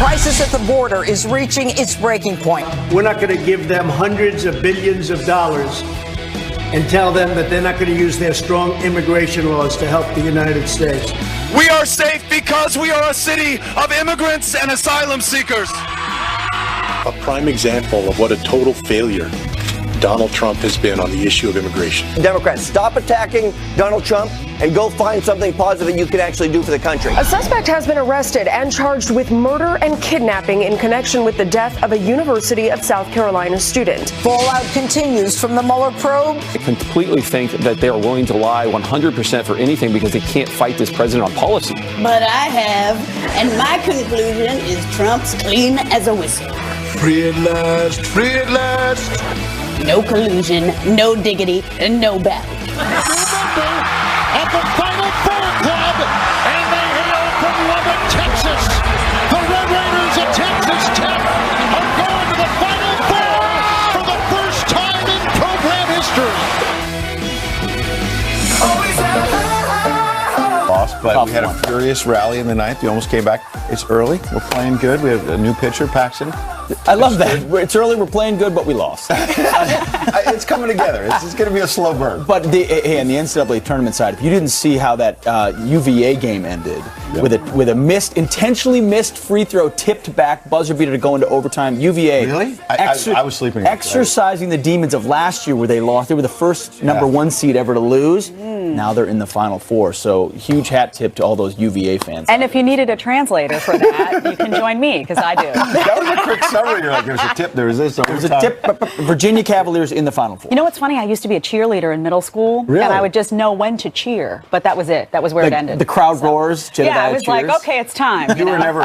crisis at the border is reaching its breaking point. We're not going to give them hundreds of billions of dollars and tell them that they're not going to use their strong immigration laws to help the United States. We are safe because we are a city of immigrants and asylum seekers. A prime example of what a total failure Donald Trump has been on the issue of immigration. Democrats, stop attacking Donald Trump and go find something positive that you can actually do for the country. A suspect has been arrested and charged with murder and kidnapping in connection with the death of a University of South Carolina student. Fallout continues from the Mueller probe. I completely think that they are willing to lie 100% for anything because they can't fight this president on policy. But I have, and my conclusion is Trump's clean as a whistle. Free at last, free at last. No collusion, no diggity, and no battle. At the Final Four Club, and they hail from Lubbock, Texas. The Red Raiders of Texas Tech are going to the Final Four for the first time in program history. Lost, but we had a furious rally in the ninth. We almost came back. It's early. We're playing good. We have a new pitcher, Paxton. I love that. It's early, we're playing good, but we lost. It's coming together. It's going to be a slow burn. But on the NCAA tournament side, if you didn't see how that UVA game ended, with a intentionally missed free throw, tipped back, buzzer beater to go into overtime, UVA. Really? I was sleeping. Exercising the demons of last year where they lost. They were the first number one seed ever to lose. Now they're in the Final Four. So huge hat tip to all those UVA fans. And if you needed a translator for that, you can join me, because I do. That was a quick summary. You're like, there's a tip, there's this. There's a tip. Virginia Cavaliers in the Final Four. You know what's funny? I used to be a cheerleader in middle school. Really? And I would just know when to cheer. But that was it. That was where it ended. The crowd roars. Yeah, I was like, okay, it's time. You were never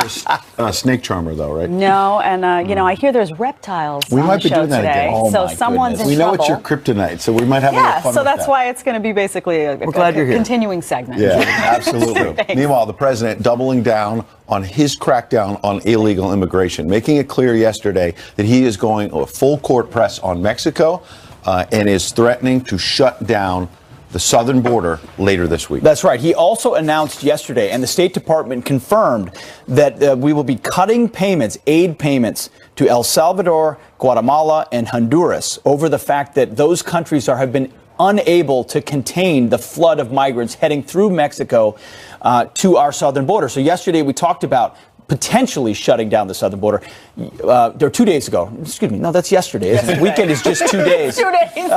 a snake charmer, though, right? No, and I hear there's reptiles we on might the be show doing that today. again. Oh, so my someone's goodness. in We know trouble. it's your kryptonite, so we might have a little fun with so that's that. why it's going to be basically a continuing segment. Yeah, absolutely. Meanwhile, the president doubling down on his crackdown on illegal immigration, making it clear yesterday that he is going a full court press on Mexico and is threatening to shut down the southern border later this week. That's right. He also announced yesterday, and the State Department confirmed that we will be cutting payments, aid payments, to El Salvador, Guatemala, and Honduras over the fact that those countries have been unable to contain the flood of migrants heading through Mexico to our southern border. So yesterday we talked about potentially shutting down the southern border. 2 days ago. Excuse me. No, that's yesterday. The weekend is just 2 days. 2 days.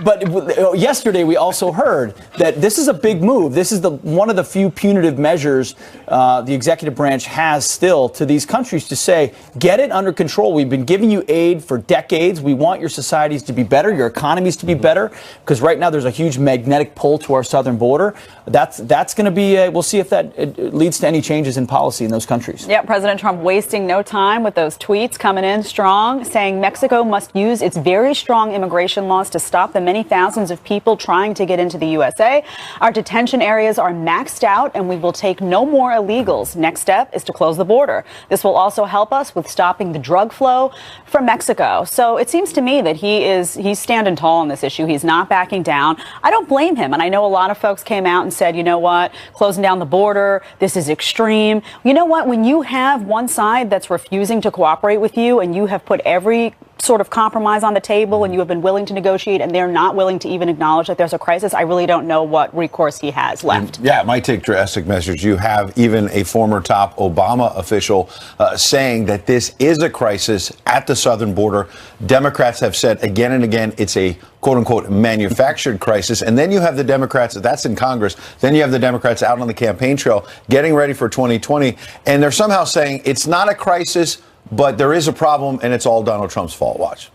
But yesterday we also heard that this is a big move. This is one of the few punitive measures the executive branch has still to these countries to say, get it under control. We've been giving you aid for decades. We want your societies to be better, your economies to be better, because right now there's a huge magnetic pull to our southern border. That's going to be, we'll see if that leads to any changes in policy in those countries. Yeah, President Trump wasting no time with those tweets coming in strong, saying Mexico must use its very strong immigration laws to stop the many thousands of people trying to get into the USA. Our detention areas are maxed out, and we will take no more illegals. Next step is to close the border. This will also help us with stopping the drug flow from Mexico. So it seems to me that he's standing tall on this issue. He's not backing down. I don't blame him. And I know a lot of folks came out and said, you know what, closing down the border, this is extreme. You know what, when you have one side that's refusing to cooperate with you and you have put every sort of compromise on the table and you have been willing to negotiate and they're not willing to even acknowledge that there's a crisis, I really don't know what recourse he has left. Yeah, it might take drastic measures. You have even a former top Obama official saying that this is a crisis at the southern border. Democrats have said again and again it's a quote-unquote manufactured crisis. And then you have the Democrats, that's in Congress, then you have the Democrats out on the campaign trail getting ready for 2020, and they're somehow saying it's not a crisis, but there is a problem, and it's all Donald Trump's fault. Watch.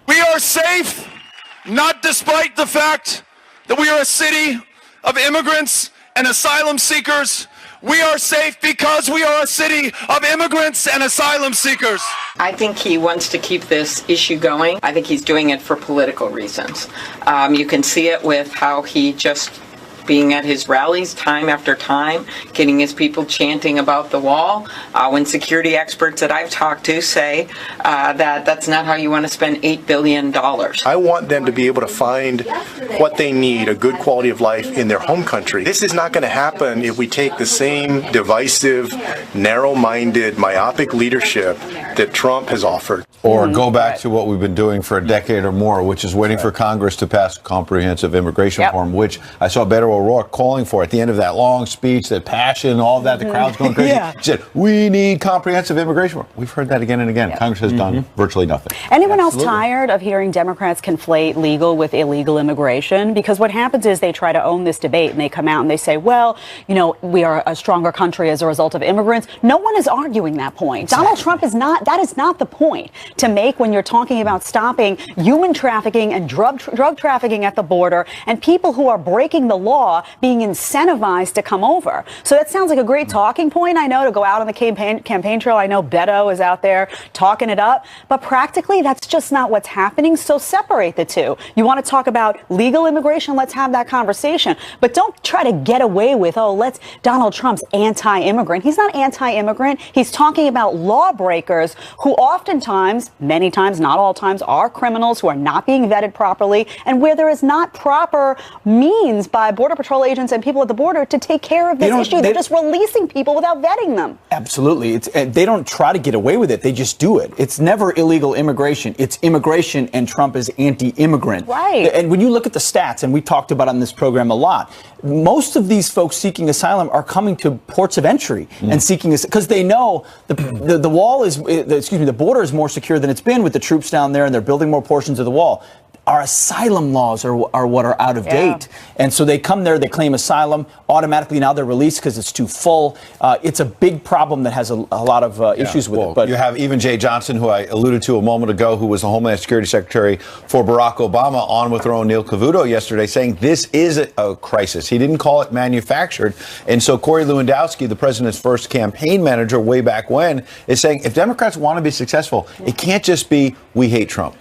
We are safe, not despite the fact that we are a city of immigrants and asylum seekers. We are safe because we are a city of immigrants and asylum seekers. I think he wants to keep this issue going. I think he's doing it for political reasons. You can see it with how he just being at his rallies time after time, getting his people chanting about the wall, when security experts that I've talked to say that that's not how you want to spend $8 billion. I want them to be able to find what they need, a good quality of life in their home country. This is not going to happen if we take the same divisive, narrow-minded, myopic leadership that Trump has offered. Or go back to what we've been doing for a decade or more, which is waiting for Congress to pass comprehensive immigration reform, which I saw Beto O'Rourke calling for at the end of that long speech, that passion, all of that, the crowd's going crazy. He said, we need comprehensive immigration reform. We've heard that again and again. Congress has done virtually nothing. Anyone else tired of hearing Democrats conflate legal with illegal immigration? Because what happens is they try to own this debate and they come out and they say, well, you know, we are a stronger country as a result of immigrants. No one is arguing that point. Exactly. Donald Trump is not, that is not the point to make when you're talking about stopping human trafficking and drug trafficking at the border and people who are breaking the law being incentivized to come over. So that sounds like a great talking point, I know, to go out on the campaign trail. I know Beto is out there talking it up, but practically that's just not what's happening. So separate the two. You want to talk about legal immigration? Let's have that conversation. But don't try to get away with, oh, Donald Trump's anti-immigrant. He's not anti-immigrant. He's talking about lawbreakers who oftentimes, many times, not all times, are criminals who are not being vetted properly, and where there is not proper means by Border Patrol agents and people at the border to take care of this issue. They're just releasing people without vetting them. Absolutely. They don't try to get away with it. They just do it. It's never illegal immigration. It's immigration, and Trump is anti-immigrant. Right. And when you look at the stats, and we talked about on this program a lot, most of these folks seeking asylum are coming to ports of entry and seeking this because they know the wall is, the border is more secure than it's been with the troops down there, and they're building more portions of the wall. Our asylum laws are what are out of date. And so they come there, they claim asylum, automatically now they're released because it's too full. It's a big problem that has a lot of issues with it. But you have even Jay Johnson, who I alluded to a moment ago, who was the Homeland Security Secretary for Barack Obama, on with our own Neil Cavuto yesterday, saying this is a crisis. He didn't call it manufactured. And so Corey Lewandowski, the president's first campaign manager way back when, is saying if Democrats want to be successful, it can't just be we hate Trump.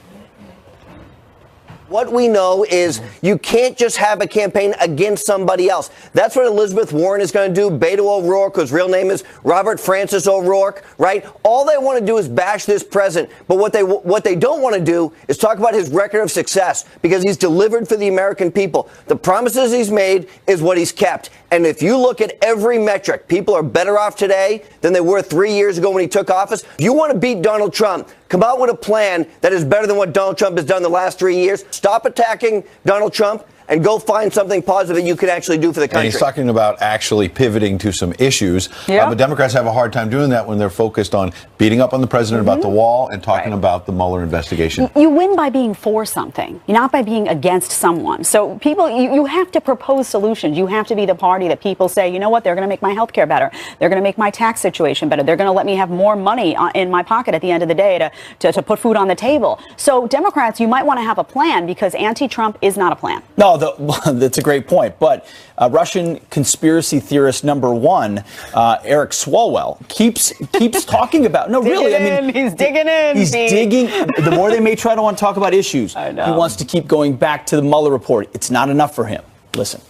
What we know is you can't just have a campaign against somebody else. That's what Elizabeth Warren is going to do. Beto O'Rourke, whose real name is Robert Francis O'Rourke, right? All they want to do is bash this president. But what they don't want to do is talk about his record of success, because he's delivered for the American people. The promises he's made is what he's kept. And if you look at every metric, people are better off today than they were 3 years ago when he took office. If you want to beat Donald Trump, come out with a plan that is better than what Donald Trump has done the last 3 years. Stop attacking Donald Trump and go find something positive that you can actually do for the country. And he's talking about actually pivoting to some issues. But Democrats have a hard time doing that when they're focused on beating up on the president about the wall and talking about the Mueller investigation. You win by being for something, not by being against someone. So people, you have to propose solutions. You have to be the party that people say, you know what, they're going to make my health care better. They're going to make my tax situation better. They're going to let me have more money in my pocket at the end of the day to put food on the table. So Democrats, you might want to have a plan, because anti-Trump is not a plan. No, that's a great point. But Russian conspiracy theorist number one, Eric Swalwell, keeps talking about. No, really, I mean, he's digging in. He's digging. The more they may try to want to talk about issues, he wants to keep going back to the Mueller report. It's not enough for him. Listen.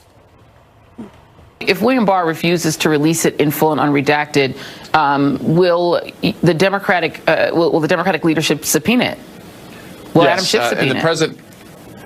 If William Barr refuses to release it in full and unredacted, will the Democratic leadership subpoena it? Will Adam Schiff subpoena it?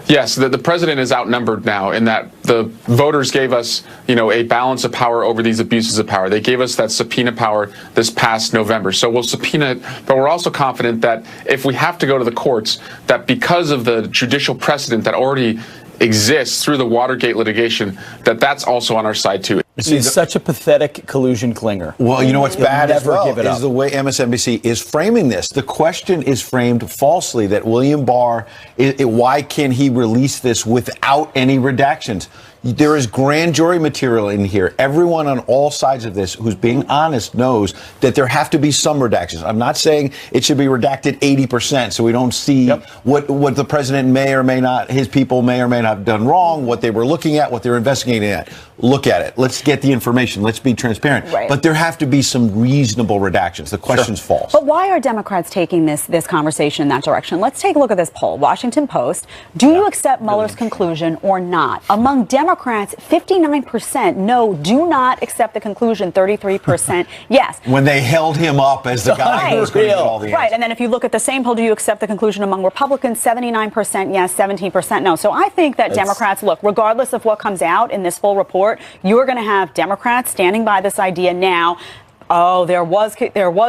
Yes, the president is outnumbered now in that the voters gave us, a balance of power over these abuses of power. They gave us that subpoena power this past November. So we'll subpoena it, but we're also confident that if we have to go to the courts, that because of the judicial precedent that already exists through the Watergate litigation, that's also on our side too. He's such a pathetic collusion clinger. Well, you know what's bad as well is the way MSNBC is framing this. The question is framed falsely, that William Barr, why can he release this without any redactions? There is grand jury material in here. Everyone on all sides of this who's being honest knows that there have to be some redactions. I'm not saying it should be redacted 80% so we don't see what the president may or may not, his people may or may not have done wrong, what they were looking at, what they're investigating at. look at it. Let's get the information. Let's be transparent. Right. But there have to be some reasonable redactions. The question's false. But why are Democrats taking this conversation in that direction? Let's take a look at this poll. Washington Post. Do you accept Mueller's conclusion or not? Among Democrats, 59% no, do not accept the conclusion. 33% yes. When they held him up as the guy who was going to get all the answers. Right, and then if you look at the same poll, do you accept the conclusion among Republicans? 79% yes, 17% no. So I think that Democrats, look, regardless of what comes out in this full report, you're going to have Democrats standing by this idea now. Oh, there was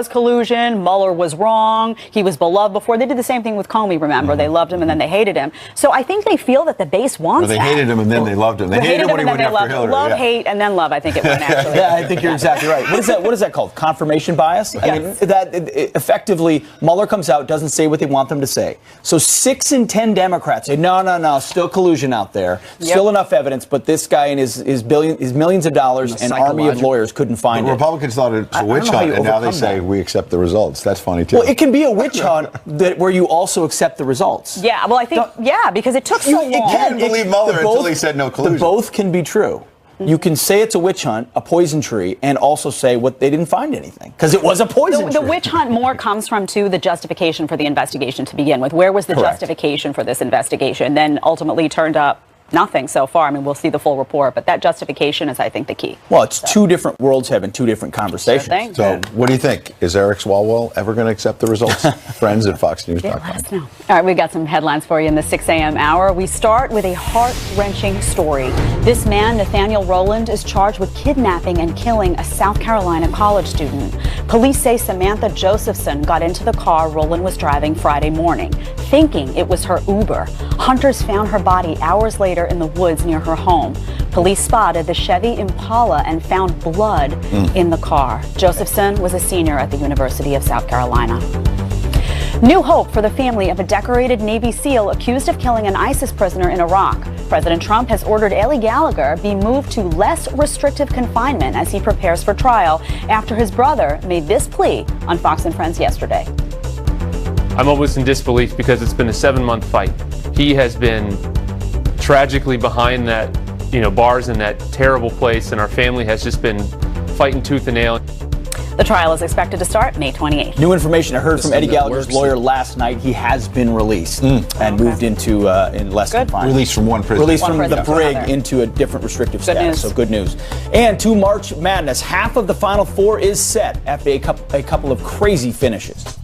collusion. Mueller was wrong. He was beloved before. They did the same thing with Comey, remember? They loved him and then they hated him. So I think they feel that the base wants They hated him and then they loved him. They hated him when he went after Hillary. Love, hate, and then love, I think it went actually. Yeah, I think you're exactly right. What is that called? Confirmation bias? I mean, effectively, Mueller comes out, doesn't say what they want them to say. So 6 in 10 Democrats say, no, still collusion out there. Still enough evidence, but this guy and his millions of dollars and army of lawyers couldn't find it. Republicans thought it's a witch hunt, and now they say we accept the results. That's funny, too. Well, it can be a witch hunt where you also accept the results. Yeah, well, I think, because it took so long. You can't believe Mueller until he said no collusion. Both can be true. You can say it's a witch hunt, a poison tree, and also say what they didn't find anything. Because it was a poison tree. The witch hunt more comes from, too, the justification for the investigation to begin with. Where was the justification for this investigation? Then ultimately turned up nothing so far. I mean, we'll see the full report, but that justification is, I think, the key. Well, it's two different worlds having two different conversations. So what do you think? Is Eric Swalwell ever going to accept the results? Friends at FoxNews.com. Let us know. All right, we got some headlines for you in the 6 a.m. hour. We start with a heart-wrenching story. This man, Nathaniel Rowland, is charged with kidnapping and killing a South Carolina college student. Police say Samantha Josephson got into the car Rowland was driving Friday morning, thinking it was her Uber. Hunters found her body hours later in the woods near her home. Police spotted the Chevy Impala and found blood in the car. Josephson was a senior at the University of South Carolina. New hope for the family of a decorated Navy SEAL accused of killing an ISIS prisoner in Iraq. President Trump has ordered Eli Gallagher be moved to less restrictive confinement as he prepares for trial after his brother made this plea on Fox and Friends yesterday. I'm almost in disbelief because it's been a 7-month fight. He has been tragically behind that, bars in that terrible place, and our family has just been fighting tooth and nail. The trial is expected to start May 28th. New information I heard from Eddie Gallagher's lawyer last night. He has been released and moved into in less confinement. Released from one prison. Released from the brig into a different restrictive status. So good news. And to March Madness, half of the Final Four is set after a couple of crazy finishes.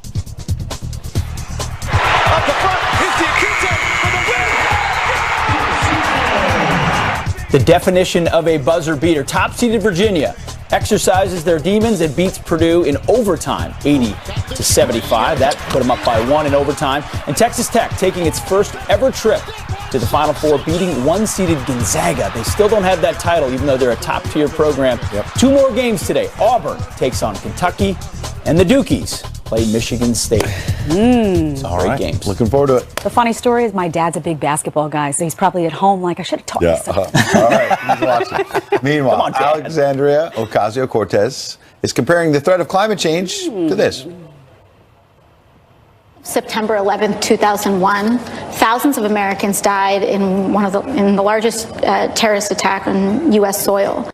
The definition of a buzzer beater. Top-seeded Virginia exercises their demons and beats Purdue in overtime, 80-75. That put them up by 1 in overtime. And Texas Tech taking its first ever trip to the Final Four, beating 1-seeded Gonzaga. They still don't have that title, even though they're a top-tier program. 2 more games today. Auburn takes on Kentucky, and the Dukies play Michigan State. Great games. Looking forward to it. The funny story is my dad's a big basketball guy, so he's probably at home like, I should have taught you something. All right, he's watching. Meanwhile, Alexandria Ocasio-Cortez is comparing the threat of climate change to this. September 11th, 2001, thousands of Americans died in the largest terrorist attack on U.S. soil.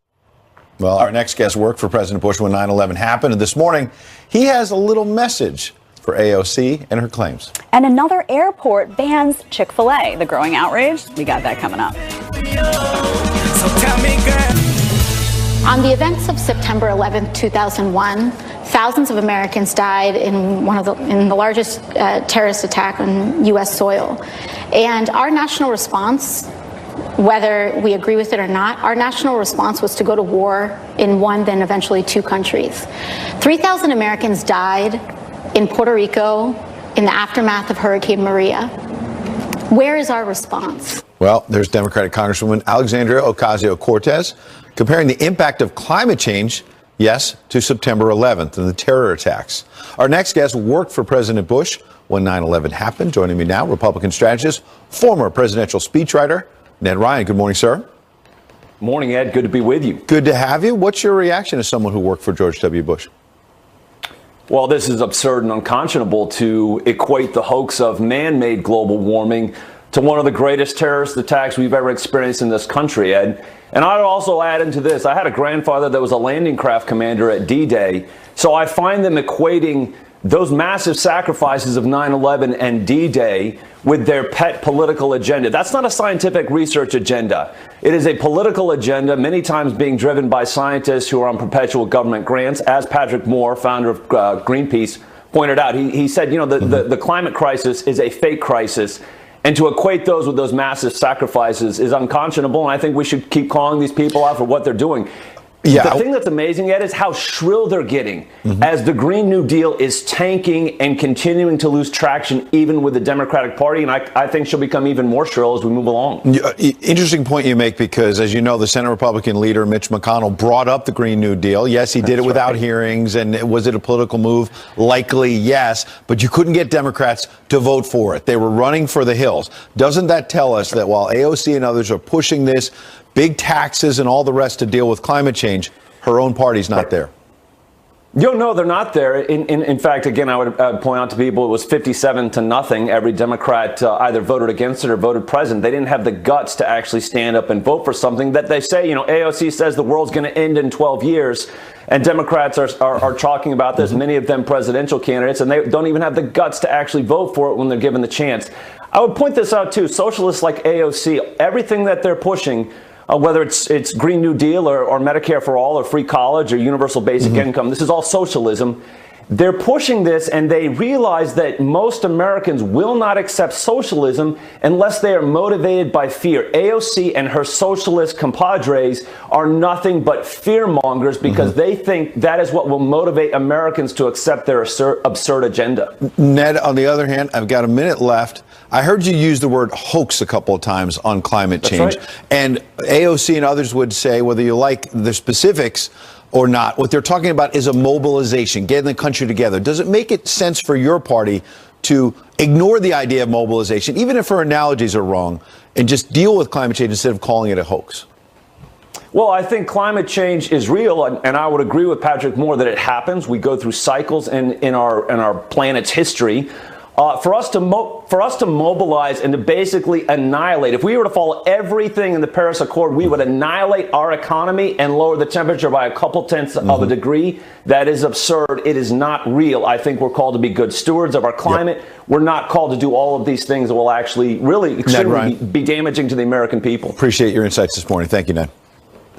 Well, our next guest worked for President Bush when 9/11 happened, and this morning he has a little message for AOC and her claims. And another airport bans Chick-fil-A. The growing outrage, we got that coming up. So tell me, girl. On the events of September 11th, 2001, thousands of Americans died in the largest terrorist attack on U.S. soil. And our national response, whether we agree with it or not, our national response was to go to war in one, then eventually 2 countries. 3,000 Americans died in Puerto Rico in the aftermath of Hurricane Maria. Where is our response? Well, there's Democratic Congresswoman Alexandria Ocasio-Cortez comparing the impact of climate change, yes, to September 11th and the terror attacks. Our next guest worked for President Bush when 9/11 happened. Joining me now, Republican strategist, former presidential speechwriter, Ned Ryan. Good morning, sir. Morning, Ed. Good to be with you. Good to have you. What's your reaction as someone who worked for George W. Bush? Well, this is absurd and unconscionable to equate the hoax of man-made global warming to one of the greatest terrorist attacks we've ever experienced in this country, Ed. And I'd also add into this, I had a grandfather that was a landing craft commander at D-Day, so I find them equating those massive sacrifices of 9/11 and D-Day with their pet political agenda. That's not a scientific research agenda. It is a political agenda, many times being driven by scientists who are on perpetual government grants, as Patrick Moore, founder of Greenpeace, pointed out. He said, you know, the climate crisis is a fake crisis. And to equate those with those massive sacrifices is unconscionable, and I think we should keep calling these people out for what they're doing. Yeah. The thing that's amazing, Ed, is how shrill they're getting as the Green New Deal is tanking and continuing to lose traction even with the Democratic Party. And I think she'll become even more shrill as we move along. Interesting point you make, because, as you know, the Senate Republican leader, Mitch McConnell, brought up the Green New Deal. Yes, he did it without hearings. And was it a political move? Likely, yes. But you couldn't get Democrats to vote for it. They were running for the hills. Doesn't that tell us that while AOC and others are pushing this, big taxes and all the rest to deal with climate change, her own party's not there? No, they're not there. In fact, again, I would point out to people it was 57-0. Every Democrat either voted against it or voted present. They didn't have the guts to actually stand up and vote for something that they say, you know, AOC says the world's going to end in 12 years. And Democrats are talking about this, many of them presidential candidates, and they don't even have the guts to actually vote for it when they're given the chance. I would point this out, too. Socialists like AOC, everything that they're pushing, whether it's Green New Deal or Medicare for all or free college or universal basic income, this is all socialism. They're pushing this, and they realize that most Americans will not accept socialism unless they are motivated by fear. AOC and her socialist compadres are nothing but fear-mongers because they think that is what will motivate Americans to accept their absurd agenda. Ned, on the other hand, I've got a minute left. I heard you use the word hoax a couple of times on climate change. That's right. And AOC and others would say, whether you like the specifics or not, what they're talking about is a mobilization, getting the country together. Does it make it sense for your party to ignore the idea of mobilization, even if her analogies are wrong, and just deal with climate change instead of calling it a hoax? Well, I think climate change is real, and I would agree with Patrick Moore that it happens. We go through cycles in our planet's history. For us to mobilize and to basically annihilate, if we were to follow everything in the Paris Accord, we would annihilate our economy and lower the temperature by a couple tenths of a degree. That is absurd. It is not real. I think we're called to be good stewards of our climate. We're not called to do all of these things that will actually really extremely be damaging to the American people. Appreciate your insights this morning. Thank you, Ned.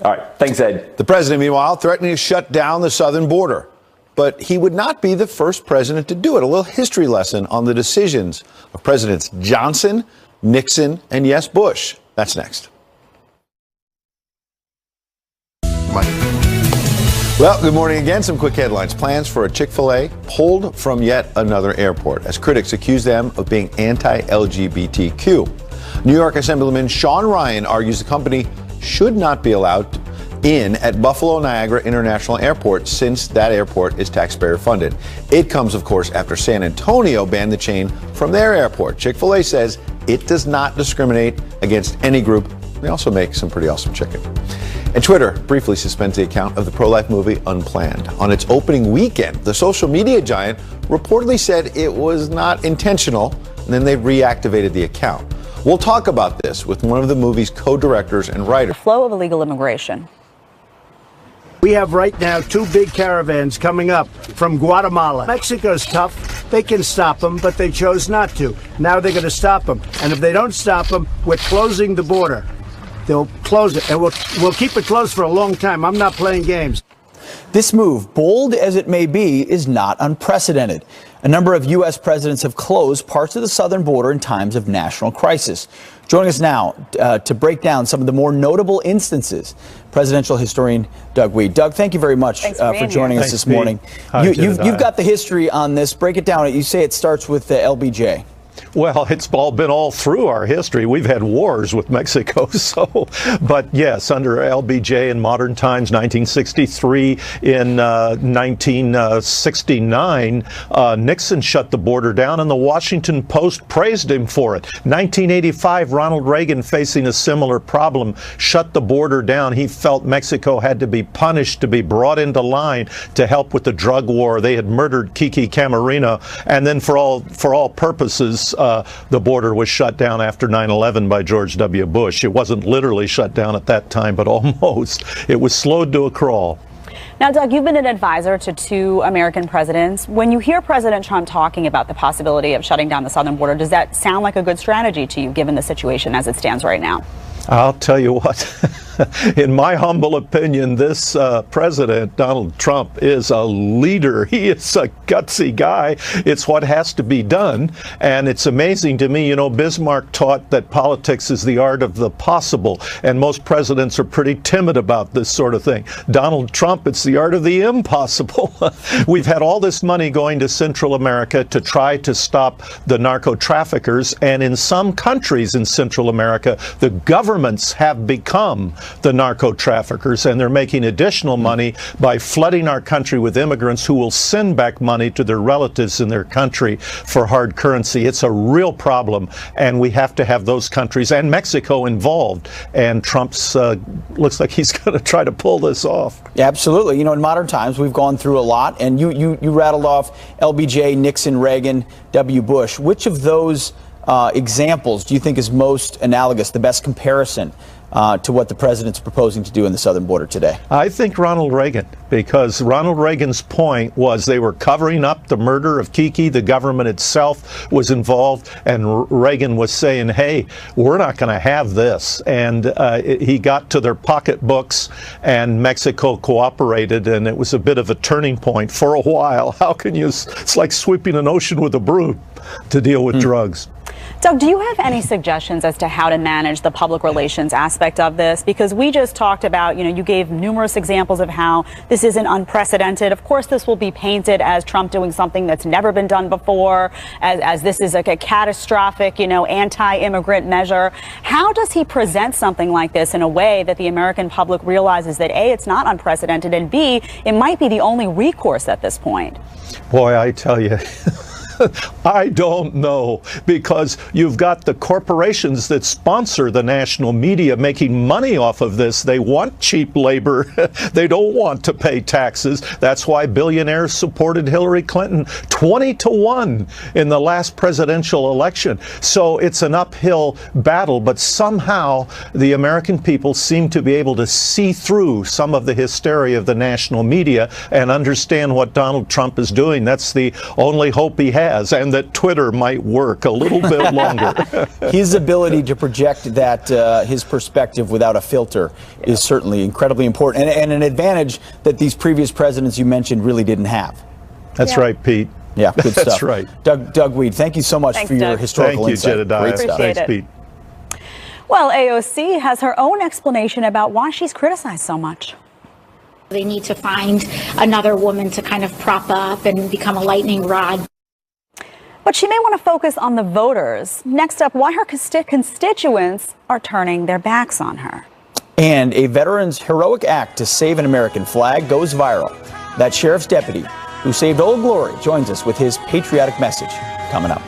All right. Thanks, Ed. The president, meanwhile, threatening to shut down the southern border. But he would not be the first president to do it. A little history lesson on the decisions of Presidents Johnson, Nixon, and yes, Bush. That's next. Well, good morning again. Some quick headlines. Plans for a Chick-fil-A pulled from yet another airport as critics accuse them of being anti-LGBTQ. New York Assemblyman Sean Ryan argues the company should not be allowed in at Buffalo Niagara International Airport since that airport is taxpayer funded. It comes, of course, after San Antonio banned the chain from their airport. Chick-fil-A says it does not discriminate against any group. They also make some pretty awesome chicken. And Twitter briefly suspends the account of the pro-life movie Unplanned. On its opening weekend, the social media giant reportedly said it was not intentional, and then they reactivated the account. We'll talk about this with one of the movie's co-directors and writers. The flow of illegal immigration. We have right now 2 big caravans coming up from Guatemala. Mexico's tough. They can stop them, but they chose not to. Now they're going to stop them. And if they don't stop them, we're closing the border. They'll close it, and we'll keep it closed for a long time. I'm not playing games. This move, bold as it may be, is not unprecedented. A number of U.S. presidents have closed parts of the southern border in times of national crisis. Joining us now to break down some of the more notable instances, presidential historian Doug Wead. Doug, thank you very much for joining us this morning. You've got the history on this. Break it down. You say it starts with the LBJ. Well, it's been all through our history. We've had wars with Mexico, but yes, under LBJ in modern times, 1963, in 1969, Nixon shut the border down, and the Washington Post praised him for it. 1985, Ronald Reagan, facing a similar problem, shut the border down. He felt Mexico had to be punished, to be brought into line to help with the drug war. They had murdered Kiki Camarena, and then for all purposes, the border was shut down after 9/11 by George W. Bush. It wasn't literally shut down at that time, but almost. It was slowed to a crawl. Now, Doug, you've been an advisor to 2 American presidents. When you hear President Trump talking about the possibility of shutting down the southern border, does that sound like a good strategy to you, given the situation as it stands right now? I'll tell you what, in my humble opinion, this president, Donald Trump, is a leader. He is a gutsy guy. It's what has to be done. And it's amazing to me, you know, Bismarck taught that politics is the art of the possible. And most presidents are pretty timid about this sort of thing. Donald Trump, it's the art of the impossible. We've had all this money going to Central America to try to stop the narco traffickers. And in some countries in Central America, the governments have become the narco traffickers, and they're making additional money by flooding our country with immigrants who will send back money to their relatives in their country for hard currency. It's a real problem, and we have to have those countries and Mexico involved. And Trump's looks like he's going to try to pull this off. Yeah, absolutely. You know, in modern times, we've gone through a lot, and you rattled off LBJ, Nixon, Reagan, W. Bush. Which of those examples do you think is most analogous, the best comparison to what the president's proposing to do in the southern border today? I think Ronald Reagan, because Ronald Reagan's point was they were covering up the murder of Kiki. The government itself was involved, and Reagan was saying, hey, we're not going to have this. And he got to their pocketbooks, and Mexico cooperated, and it was a bit of a turning point for a while. How can you, it's like sweeping an ocean with a broom to deal with drugs. Doug, do you have any suggestions as to how to manage the public relations aspect of this? Because we just talked about, you gave numerous examples of how this isn't unprecedented. Of course, this will be painted as Trump doing something that's never been done before, as this is like a catastrophic, anti-immigrant measure. How does he present something like this in a way that the American public realizes that A, it's not unprecedented, and B, it might be the only recourse at this point? Boy, I tell you. I don't know, because you've got the corporations that sponsor the national media making money off of this. They want cheap labor. They don't want to pay taxes. That's why billionaires supported Hillary Clinton 20-1 in the last presidential election. So it's an uphill battle, but somehow the American people seem to be able to see through some of the hysteria of the national media and understand what Donald Trump is doing. That's the only hope he has. And that Twitter might work a little bit longer. His ability to project that his perspective without a filter is certainly incredibly important, and an advantage that these previous presidents you mentioned really didn't have. That's right, Pete. Yeah, good stuff. That's right. Doug Weed, thank you so much for your historical insight. Thank you, Jedediah. Great stuff. Thanks, Pete. Well, AOC has her own explanation about why she's criticized so much. They need to find another woman to kind of prop up and become a lightning rod. But she may want to focus on the voters. Next up, why her constituents are turning their backs on her. And a veteran's heroic act to save an American flag goes viral. That sheriff's deputy who saved Old Glory joins us with his patriotic message coming up.